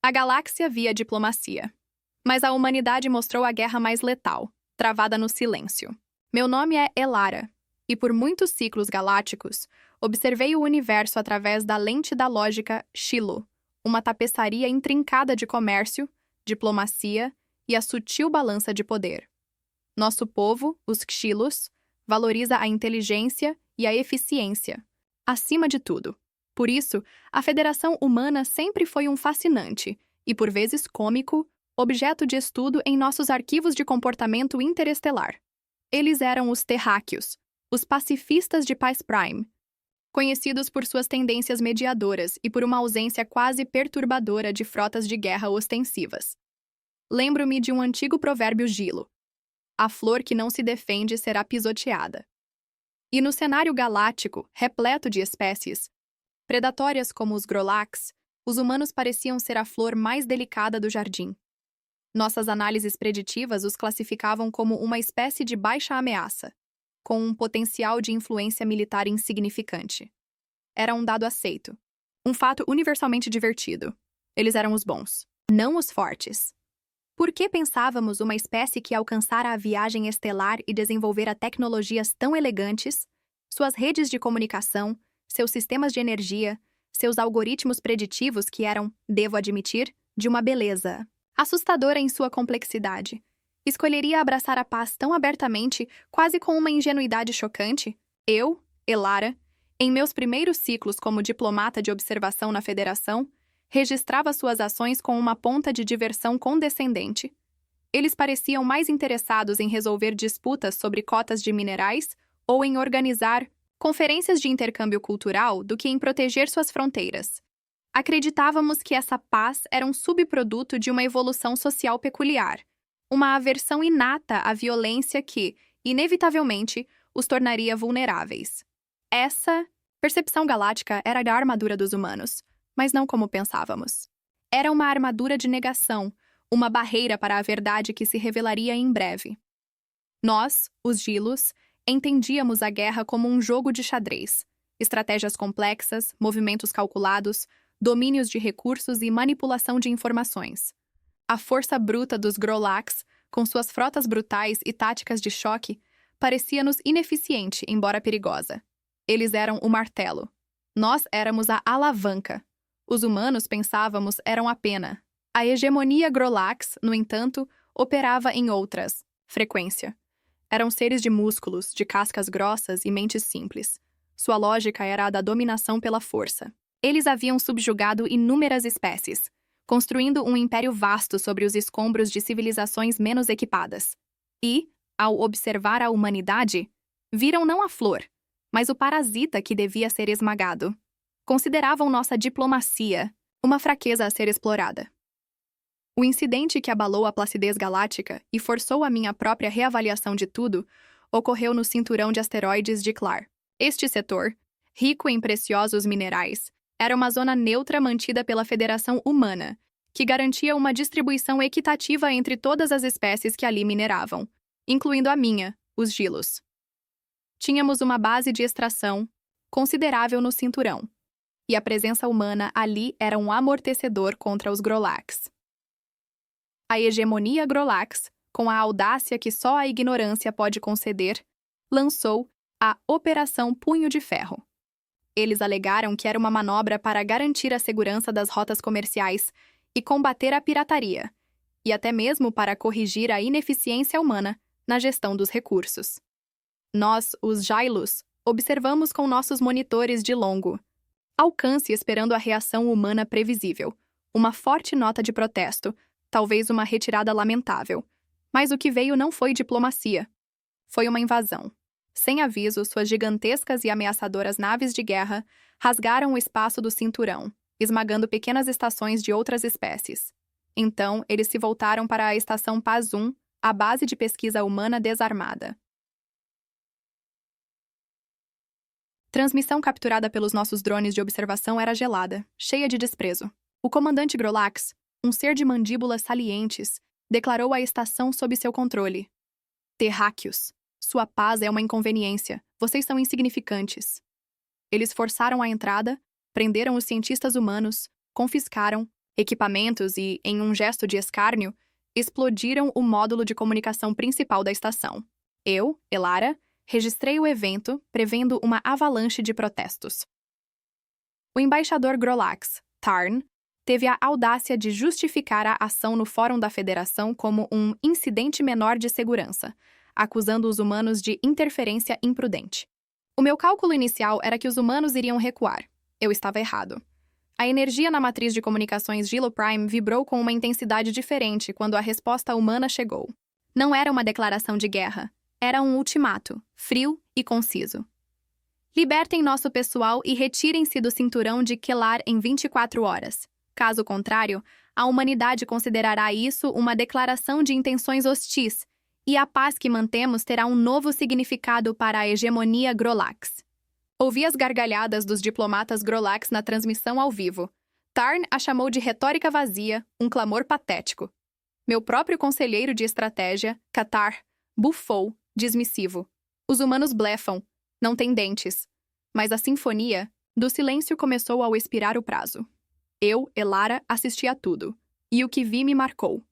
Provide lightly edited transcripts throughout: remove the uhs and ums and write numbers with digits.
A galáxia via diplomacia. Mas a humanidade mostrou a guerra mais letal, travada no silêncio. Meu nome é Elara, e por muitos ciclos galácticos, observei o universo através da lente da lógica Shiloh, uma tapeçaria intrincada de comércio, diplomacia e a sutil balança de poder. Nosso povo, os Xilos, valoriza a inteligência e a eficiência, acima de tudo. Por isso, a Federação Humana sempre foi um fascinante, e por vezes cômico, objeto de estudo em nossos arquivos de comportamento interestelar. Eles eram os terráqueos, os pacifistas de paz prime, conhecidos por suas tendências mediadoras e por uma ausência quase perturbadora de frotas de guerra ostensivas. Lembro-me de um antigo provérbio gilo: a flor que não se defende será pisoteada. E no cenário galáctico, repleto de espécies predatórias como os Grolax, os humanos pareciam ser a flor mais delicada do jardim. Nossas análises preditivas os classificavam como uma espécie de baixa ameaça, com um potencial de influência militar insignificante. Era um dado aceito. Um fato universalmente divertido. Eles eram os bons, não os fortes. Por que pensávamos uma espécie que alcançara a viagem estelar e desenvolvera tecnologias tão elegantes, suas redes de comunicação, seus sistemas de energia, seus algoritmos preditivos que eram, devo admitir, de uma beleza assustadora em sua complexidade, escolheria abraçar a paz tão abertamente, quase com uma ingenuidade chocante? Eu, Elara, em meus primeiros ciclos como diplomata de observação na Federação, registrava suas ações com uma ponta de diversão condescendente. Eles pareciam mais interessados em resolver disputas sobre cotas de minerais ou em organizar conferências de intercâmbio cultural do que em proteger suas fronteiras. Acreditávamos que essa paz era um subproduto de uma evolução social peculiar, uma aversão inata à violência que, inevitavelmente, os tornaria vulneráveis. Essa percepção galáctica era da armadura dos humanos, mas não como pensávamos. Era uma armadura de negação, uma barreira para a verdade que se revelaria em breve. Nós, os Gilos, entendíamos a guerra como um jogo de xadrez, estratégias complexas, movimentos calculados, domínios de recursos e manipulação de informações. A força bruta dos Grolax, com suas frotas brutais e táticas de choque, parecia-nos ineficiente, embora perigosa. Eles eram o martelo. Nós éramos a alavanca. Os humanos, pensávamos, eram a pena. A hegemonia Grolax, no entanto, operava em outras frequência. Eram seres de músculos, de cascas grossas e mentes simples. Sua lógica era a da dominação pela força. Eles haviam subjugado inúmeras espécies, construindo um império vasto sobre os escombros de civilizações menos equipadas. E, ao observar a humanidade, viram não a flor, mas o parasita que devia ser esmagado. Consideravam nossa diplomacia uma fraqueza a ser explorada. O incidente que abalou a placidez galáctica e forçou a minha própria reavaliação de tudo ocorreu no cinturão de asteroides de Clar. Este setor, rico em preciosos minerais, era uma zona neutra mantida pela Federação Humana, que garantia uma distribuição equitativa entre todas as espécies que ali mineravam, incluindo a minha, os Gilos. Tínhamos uma base de extração considerável no cinturão, e a presença humana ali era um amortecedor contra os Grolax. A hegemonia Grolax, com a audácia que só a ignorância pode conceder, lançou a Operação Punho de Ferro. Eles alegaram que era uma manobra para garantir a segurança das rotas comerciais e combater a pirataria, e até mesmo para corrigir a ineficiência humana na gestão dos recursos. Nós, os Jailos, observamos com nossos monitores de longo alcance esperando a reação humana previsível, uma forte nota de protesto, talvez uma retirada lamentável. Mas o que veio não foi diplomacia. Foi uma invasão. Sem aviso, suas gigantescas e ameaçadoras naves de guerra rasgaram o espaço do cinturão, esmagando pequenas estações de outras espécies. Então, eles se voltaram para a Estação Paz 1, a base de pesquisa humana desarmada. Transmissão capturada pelos nossos drones de observação era gelada, cheia de desprezo. O comandante Grolax, um ser de mandíbulas salientes, declarou a estação sob seu controle. Terráqueos, sua paz é uma inconveniência. Vocês são insignificantes. Eles forçaram a entrada, prenderam os cientistas humanos, confiscaram, Equipamentos e, em um gesto de escárnio, explodiram o módulo de comunicação principal da estação. Eu, Elara, registrei o evento, prevendo uma avalanche de protestos. O embaixador Grolax, Tarn, teve a audácia de justificar a ação no Fórum da Federação como um incidente menor de segurança, acusando os humanos de interferência imprudente. O meu cálculo inicial era que os humanos iriam recuar. Eu estava errado. A energia na matriz de comunicações Gilo Prime vibrou com uma intensidade diferente quando a resposta humana chegou. Não era uma declaração de guerra. Era um ultimato, frio e conciso. Libertem nosso pessoal e retirem-se do cinturão de Quellar em 24 horas. Caso contrário, a humanidade considerará isso uma declaração de intenções hostis, e a paz que mantemos terá um novo significado para a hegemonia Grolax. Ouvi as gargalhadas dos diplomatas Grolax na transmissão ao vivo. Tarn a chamou de retórica vazia, um clamor patético. Meu próprio conselheiro de estratégia, Qatar, bufou, dismissivo. Os humanos blefam, não têm dentes. Mas a sinfonia do silêncio começou ao expirar o prazo. Eu, Elara, assisti a tudo, e o que vi me marcou.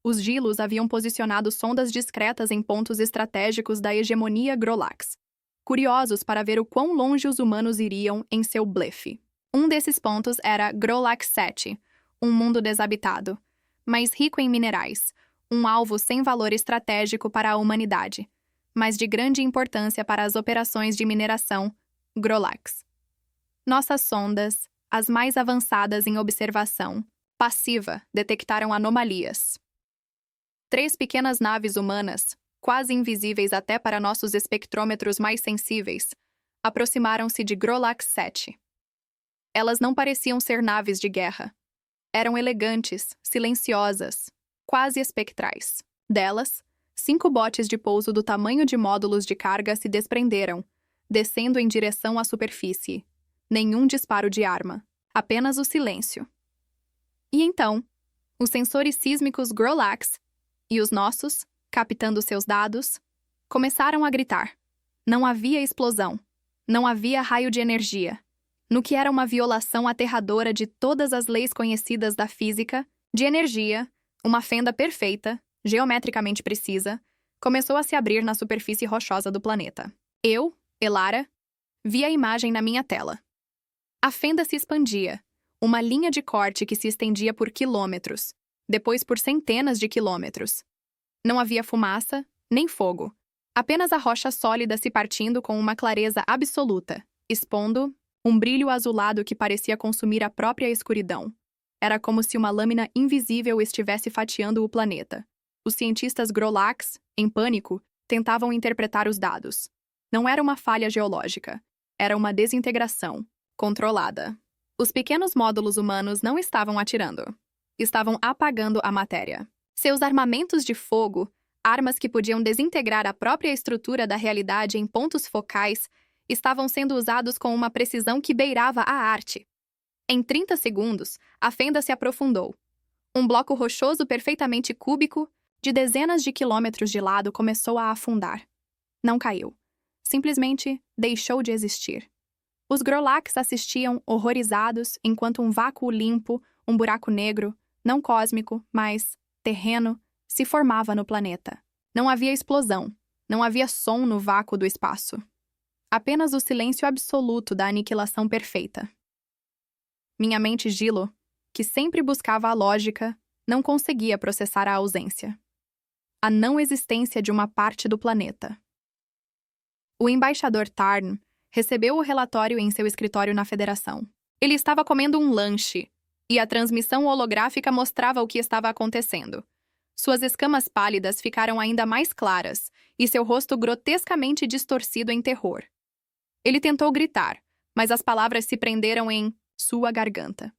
Os Gilos haviam posicionado sondas discretas em pontos estratégicos da hegemonia Grolax, curiosos para ver o quão longe os humanos iriam em seu blefe. Um desses pontos era Grolax 7, um mundo desabitado, mas rico em minerais, um alvo sem valor estratégico para a humanidade, mas de grande importância para as operações de mineração Grolax. Nossas sondas, as mais avançadas em observação passiva, detectaram anomalias. 3 pequenas naves humanas, quase invisíveis até para nossos espectrômetros mais sensíveis, aproximaram-se de Grolax 7. Elas não pareciam ser naves de guerra. Eram elegantes, silenciosas, quase espectrais. Delas, 5 botes de pouso do tamanho de módulos de carga se desprenderam, descendo em direção à superfície. Nenhum disparo de arma, apenas o silêncio. E então, os sensores sísmicos Grolax e os nossos, captando seus dados, começaram a gritar. Não havia explosão, não havia raio de energia, no que era uma violação aterradora de todas as leis conhecidas da física, de energia, uma fenda perfeita, geometricamente precisa, começou a se abrir na superfície rochosa do planeta. Eu, Elara, vi a imagem na minha tela. A fenda se expandia, uma linha de corte que se estendia por quilômetros, depois por centenas de quilômetros. Não havia fumaça, nem fogo, apenas a rocha sólida se partindo com uma clareza absoluta, expondo um brilho azulado que parecia consumir a própria escuridão. Era como se uma lâmina invisível estivesse fatiando o planeta. Os cientistas Grolax, em pânico, tentavam interpretar os dados. Não era uma falha geológica, era uma desintegração controlada. Os pequenos módulos humanos não estavam atirando. Estavam apagando a matéria. Seus armamentos de fogo, armas que podiam desintegrar a própria estrutura da realidade em pontos focais, estavam sendo usados com uma precisão que beirava a arte. Em 30 segundos, a fenda se aprofundou. Um bloco rochoso perfeitamente cúbico, de dezenas de quilômetros de lado, começou a afundar. Não caiu. Simplesmente deixou de existir. Os Grolax assistiam horrorizados enquanto um vácuo limpo, um buraco negro, não cósmico, mas terreno, se formava no planeta. Não havia explosão, não havia som no vácuo do espaço. Apenas o silêncio absoluto da aniquilação perfeita. Minha mente Gilo, que sempre buscava a lógica, não conseguia processar a ausência. A não existência de uma parte do planeta. O embaixador Tarn recebeu o relatório em seu escritório na Federação. Ele estava comendo um lanche, e a transmissão holográfica mostrava o que estava acontecendo. Suas escamas pálidas ficaram ainda mais claras, e seu rosto grotescamente distorcido em terror. Ele tentou gritar, mas as palavras se prenderam em sua garganta.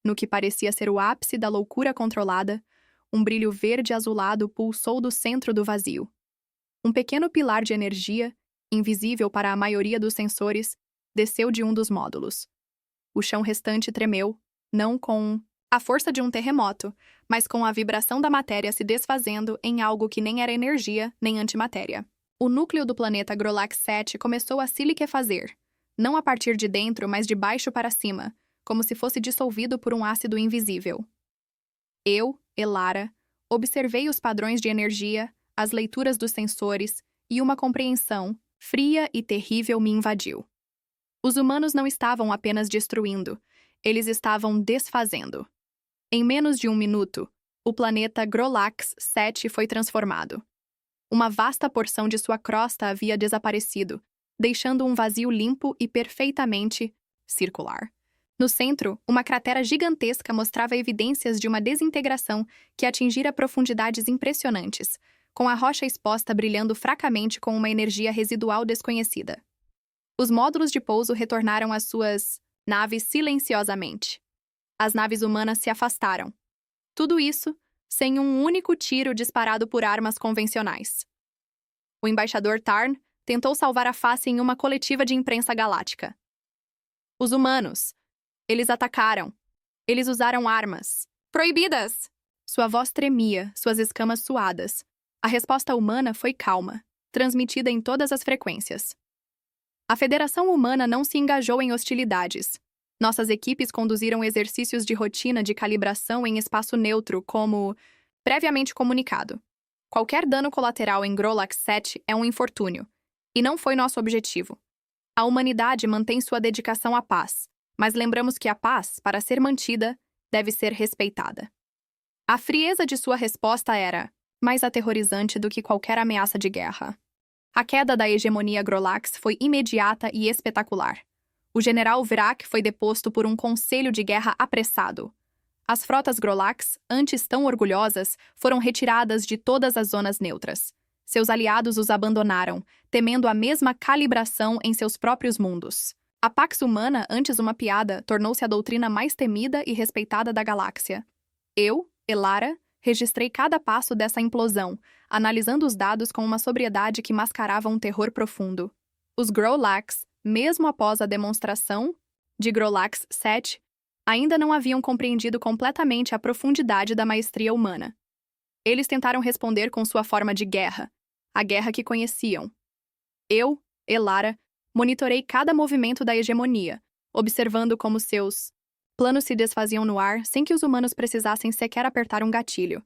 No que parecia ser o ápice da loucura controlada, um brilho verde azulado pulsou do centro do vazio. Um pequeno pilar de energia, invisível para a maioria dos sensores, desceu de um dos módulos. O chão restante tremeu, não com a força de um terremoto, mas com a vibração da matéria se desfazendo em algo que nem era energia nem antimatéria. O núcleo do planeta Grolax 7 começou a se liquefazer, não a partir de dentro, mas de baixo para cima, como se fosse dissolvido por um ácido invisível. Eu, Elara, observei os padrões de energia, as leituras dos sensores e uma compreensão, fria e terrível, me invadiu. Os humanos não estavam apenas destruindo, eles estavam desfazendo. Em menos de 1 minuto, o planeta Grolax 7 foi transformado. Uma vasta porção de sua crosta havia desaparecido, deixando um vazio limpo e perfeitamente circular. No centro, uma cratera gigantesca mostrava evidências de uma desintegração que atingira profundidades impressionantes, com a rocha exposta brilhando fracamente com uma energia residual desconhecida. Os módulos de pouso retornaram às suas naves silenciosamente. As naves humanas se afastaram. Tudo isso sem um único tiro disparado por armas convencionais. O embaixador Tarn tentou salvar a face em uma coletiva de imprensa galáctica. Os humanos. Eles atacaram. Eles usaram armas. Proibidas! Sua voz tremia, suas escamas suadas. A resposta humana foi calma, transmitida em todas as frequências. A Federação Humana não se engajou em hostilidades. Nossas equipes conduziram exercícios de rotina de calibração em espaço neutro, como previamente comunicado. Qualquer dano colateral em Grolax 7 é um infortúnio, e não foi nosso objetivo. A humanidade mantém sua dedicação à paz, mas lembramos que a paz, para ser mantida, deve ser respeitada. A frieza de sua resposta era mais aterrorizante do que qualquer ameaça de guerra. A queda da hegemonia Grolax foi imediata e espetacular. O general Vrak foi deposto por um conselho de guerra apressado. As frotas Grolax, antes tão orgulhosas, foram retiradas de todas as zonas neutras. Seus aliados os abandonaram, temendo a mesma calibração em seus próprios mundos. A Pax Humana, antes uma piada, tornou-se a doutrina mais temida e respeitada da galáxia. Eu, Elara, registrei cada passo dessa implosão, analisando os dados com uma sobriedade que mascarava um terror profundo. Os Grolax, mesmo após a demonstração de Grolax 7, ainda não haviam compreendido completamente a profundidade da maestria humana. Eles tentaram responder com sua forma de guerra, a guerra que conheciam. Eu, Elara, monitorei cada movimento da hegemonia, observando como seus planos se desfaziam no ar sem que os humanos precisassem sequer apertar um gatilho.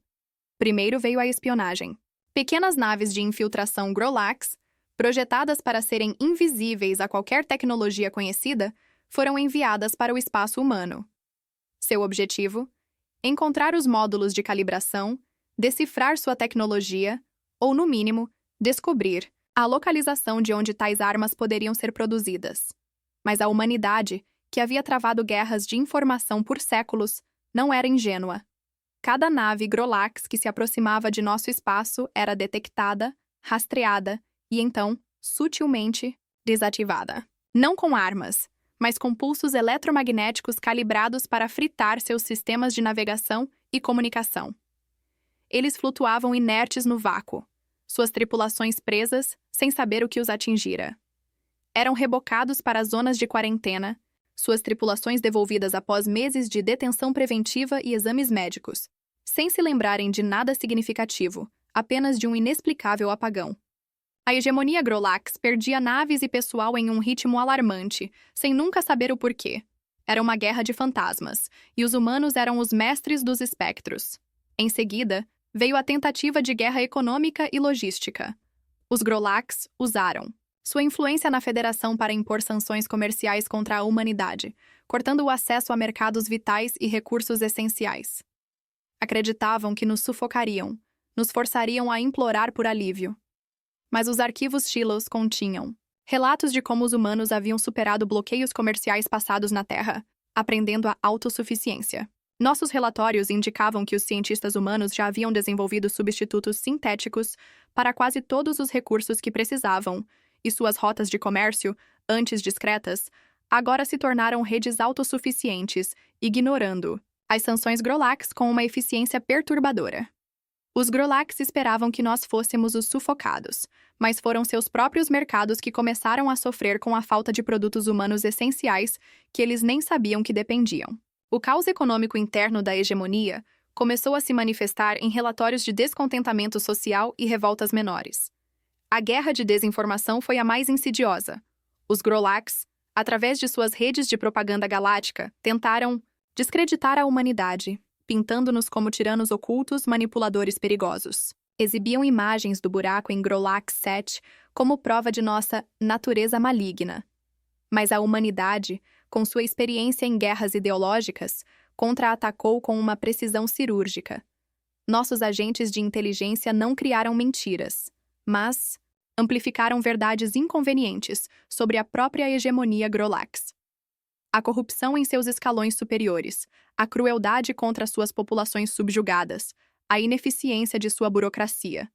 Primeiro veio a espionagem. Pequenas naves de infiltração Grolax, projetadas para serem invisíveis a qualquer tecnologia conhecida, foram enviadas para o espaço humano. Seu objetivo? Encontrar os módulos de calibração, decifrar sua tecnologia, ou, no mínimo, descobrir a localização de onde tais armas poderiam ser produzidas. Mas a humanidade, que havia travado guerras de informação por séculos, não era ingênua. Cada nave Grolax que se aproximava de nosso espaço era detectada, rastreada e, então, sutilmente, desativada. Não com armas, mas com pulsos eletromagnéticos calibrados para fritar seus sistemas de navegação e comunicação. Eles flutuavam inertes no vácuo, suas tripulações presas, sem saber o que os atingira. Eram rebocados para zonas de quarentena, suas tripulações devolvidas após meses de detenção preventiva e exames médicos, sem se lembrarem de nada significativo, apenas de um inexplicável apagão. A hegemonia Grolax perdia naves e pessoal em um ritmo alarmante, sem nunca saber o porquê. Era uma guerra de fantasmas, e os humanos eram os mestres dos espectros. Em seguida, veio a tentativa de guerra econômica e logística. Os Grolax usaram sua influência na Federação para impor sanções comerciais contra a humanidade, cortando o acesso a mercados vitais e recursos essenciais. Acreditavam que nos sufocariam, nos forçariam a implorar por alívio. Mas os arquivos Shilos continham relatos de como os humanos haviam superado bloqueios comerciais passados na Terra, aprendendo a autossuficiência. Nossos relatórios indicavam que os cientistas humanos já haviam desenvolvido substitutos sintéticos para quase todos os recursos que precisavam, e suas rotas de comércio, antes discretas, agora se tornaram redes autossuficientes, ignorando as sanções Grolax com uma eficiência perturbadora. Os Grolax esperavam que nós fôssemos os sufocados, mas foram seus próprios mercados que começaram a sofrer com a falta de produtos humanos essenciais que eles nem sabiam que dependiam. O caos econômico interno da hegemonia começou a se manifestar em relatórios de descontentamento social e revoltas menores. A guerra de desinformação foi a mais insidiosa. Os Grolax, Através de suas redes de propaganda galáctica, tentaram descreditar a humanidade, pintando-nos como tiranos ocultos, manipuladores perigosos. Exibiam imagens do buraco em Grolax 7 como prova de nossa natureza maligna. Mas a humanidade, com sua experiência em guerras ideológicas, contra-atacou com uma precisão cirúrgica. Nossos agentes de inteligência não criaram mentiras, mas amplificaram verdades inconvenientes sobre a própria hegemonia Grolax. A corrupção em seus escalões superiores, a crueldade contra suas populações subjugadas, a ineficiência de sua burocracia.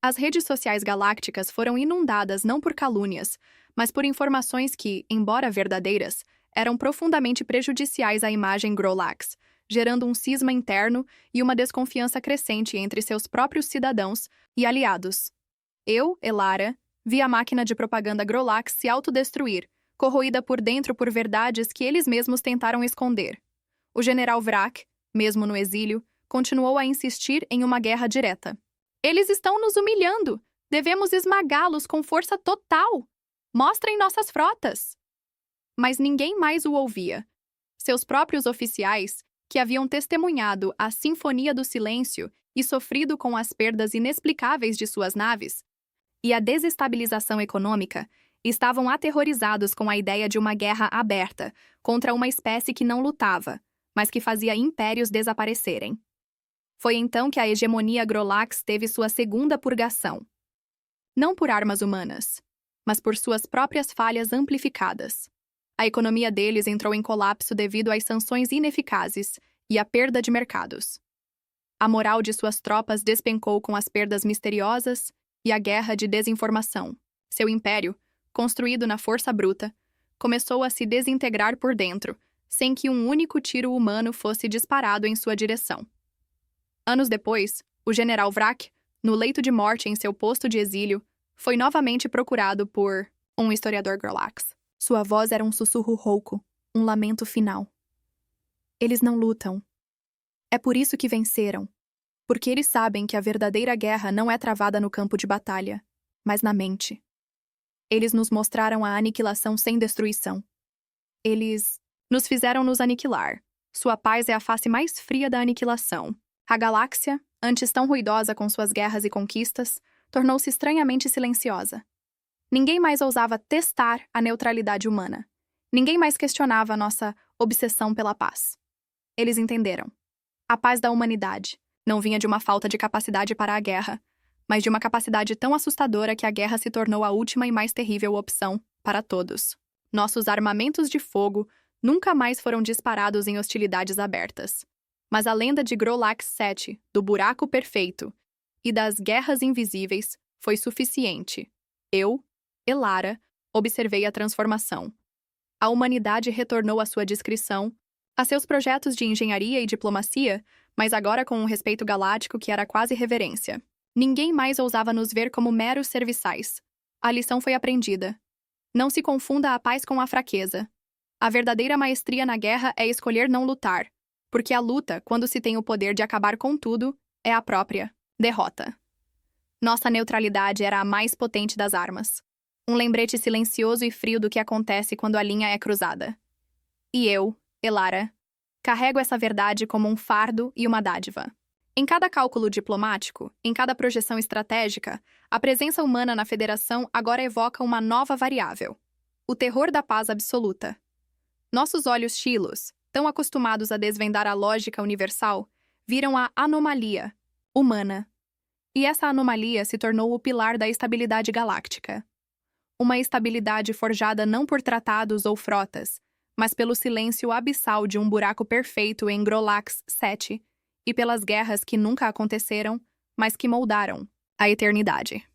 As redes sociais galácticas foram inundadas não por calúnias, mas por informações que, embora verdadeiras, eram profundamente prejudiciais à imagem Grolax, gerando um cisma interno e uma desconfiança crescente entre seus próprios cidadãos e aliados. Eu, Elara, vi a máquina de propaganda Grolax se autodestruir, corroída por dentro por verdades que eles mesmos tentaram esconder. O general Vrak, mesmo no exílio, continuou a insistir em uma guerra direta. Eles estão nos humilhando! Devemos esmagá-los com força total! Mostrem nossas frotas! Mas ninguém mais o ouvia. Seus próprios oficiais, que haviam testemunhado a Sinfonia do Silêncio e sofrido com as perdas inexplicáveis de suas naves, e a desestabilização econômica, estavam aterrorizados com a ideia de uma guerra aberta contra uma espécie que não lutava, mas que fazia impérios desaparecerem. Foi então que a hegemonia Grolax teve sua segunda purgação. Não por armas humanas, mas por suas próprias falhas amplificadas. A economia deles entrou em colapso devido às sanções ineficazes e à perda de mercados. A moral de suas tropas despencou com as perdas misteriosas e a guerra de desinformação. Seu império, construído na força bruta, começou a se desintegrar por dentro, sem que um único tiro humano fosse disparado em sua direção. Anos depois, o general Vrak, no leito de morte em seu posto de exílio, foi novamente procurado por um historiador Grolax. Sua voz era um sussurro rouco, um lamento final. Eles não lutam. É por isso que venceram. Porque eles sabem que a verdadeira guerra não é travada no campo de batalha, mas na mente. Eles nos mostraram a aniquilação sem destruição. Eles nos fizeram nos aniquilar. Sua paz é a face mais fria da aniquilação. A galáxia, antes tão ruidosa com suas guerras e conquistas, tornou-se estranhamente silenciosa. Ninguém mais ousava testar a neutralidade humana. Ninguém mais questionava a nossa obsessão pela paz. Eles entenderam. A paz da humanidade não vinha de uma falta de capacidade para a guerra, mas de uma capacidade tão assustadora que a guerra se tornou a última e mais terrível opção para todos. Nossos armamentos de fogo nunca mais foram disparados em hostilidades abertas. Mas a lenda de Grolax 7, do buraco perfeito e das guerras invisíveis foi suficiente. Eu, Elara, observei a transformação. A humanidade retornou à sua discrição, a seus projetos de engenharia e diplomacia, mas agora com um respeito galáctico que era quase reverência. Ninguém mais ousava nos ver como meros serviçais. A lição foi aprendida. Não se confunda a paz com a fraqueza. A verdadeira maestria na guerra é escolher não lutar, porque a luta, quando se tem o poder de acabar com tudo, é a própria derrota. Nossa neutralidade era a mais potente das armas. Um lembrete silencioso e frio do que acontece quando a linha é cruzada. E eu, Elara, carrego essa verdade como um fardo e uma dádiva. Em cada cálculo diplomático, em cada projeção estratégica, a presença humana na Federação agora evoca uma nova variável: o terror da paz absoluta. Nossos olhos chilos, tão acostumados a desvendar a lógica universal, viram a anomalia humana. E essa anomalia se tornou o pilar da estabilidade galáctica. Uma estabilidade forjada não por tratados ou frotas, mas pelo silêncio abissal de um buraco perfeito em Grolax 7 e pelas guerras que nunca aconteceram, mas que moldaram a eternidade.